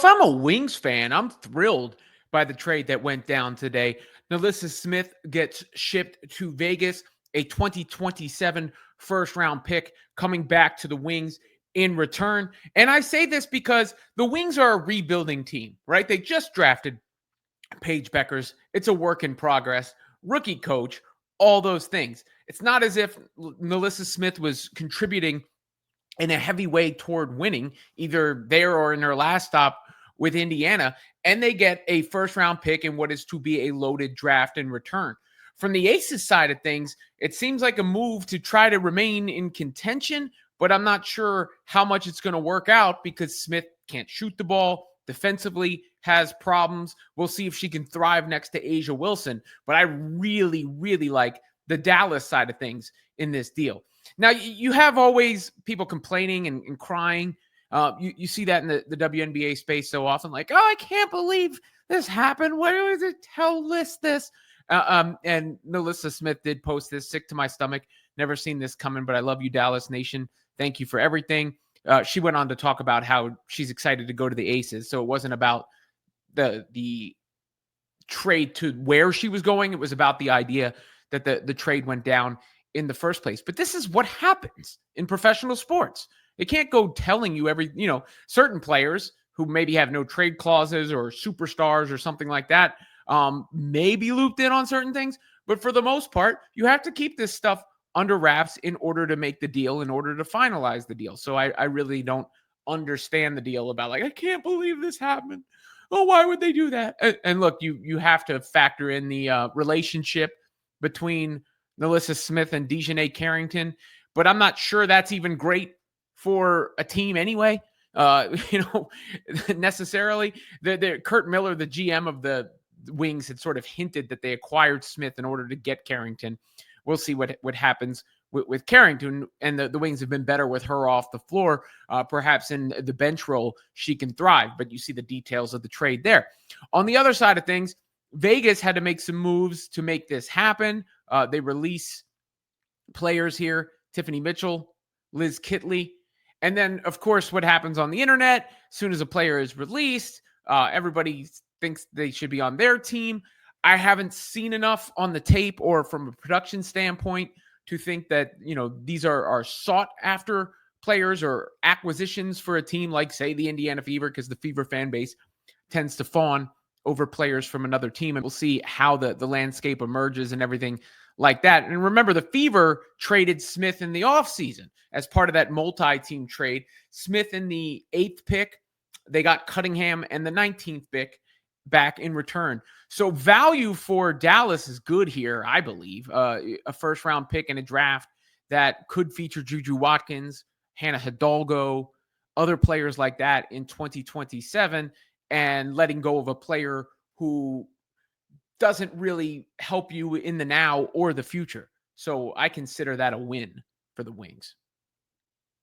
If I'm a Wings fan, I'm thrilled by the trade that went down today. Nalyssa Smith gets shipped to Vegas, a 2027 first round pick coming back to the Wings in return. And I say this because the Wings are a rebuilding team, right? They just drafted Paige Beckers. It's a work in progress, rookie coach, all those things. It's not as if Nalyssa Smith was contributing in a heavy way toward winning, either there or in her last stop with Indiana, and they get a first round pick in what is to be a loaded draft in return. From the Aces side of things, it seems like a move to try to remain in contention, but I'm not sure how much it's going to work out because Smith can't shoot the ball. Defensively has problems. We'll see if she can thrive next to Asia Wilson. But I really, really like the Dallas side of things in this deal. Now, you have always people complaining and crying. You see that in the WNBA space so often, like, oh, I can't believe this happened. Why was it tell list this? And Nalyssa Smith did post this, sick to my stomach. Never seen this coming, but I love you, Dallas Nation. Thank you for everything. She went on to talk about how she's excited to go to the Aces. So it wasn't about the trade to where she was going. It was about the idea that the trade went down in the first place. But this is what happens in professional sports. It can't go telling you certain players who maybe have no trade clauses or superstars or something like that may be looped in on certain things. But for the most part, you have to keep this stuff under wraps in order to make the deal, in order to finalize the deal. So I really don't understand the deal about, like, I can't believe this happened. Oh, why would they do that? And look, you have to factor in the relationship between Nalyssa Smith and Dejanay Carrington, but I'm not sure that's even great for a team anyway. Necessarily. Kurt Miller, the GM of the Wings, had sort of hinted that they acquired Smith in order to get Carrington. We'll see what happens with Carrington, and the Wings have been better with her off the floor. Perhaps in the bench role, she can thrive, but you see the details of the trade there. On the other side of things, Vegas had to make some moves to make this happen. They release players here, Tiffany Mitchell, Liz Kitley. And then, of course, what happens on the internet, as soon as a player is released, everybody thinks they should be on their team. I haven't seen enough on the tape or from a production standpoint to think that, these are sought after players or acquisitions for a team like, say, the Indiana Fever, because the Fever fan base tends to fawn over players from another team. And we'll see how the landscape emerges and everything like that. And remember, the Fever traded Smith in the offseason as part of that multi-team trade. Smith in the 8th pick. They got Cunningham and the 19th pick back in return. So value for Dallas is good here, I believe. A first-round pick in a draft that could feature Juju Watkins, Hannah Hidalgo, other players like that in 2027, and letting go of a player who doesn't really help you in the now or the future. So I consider that a win for the Wings.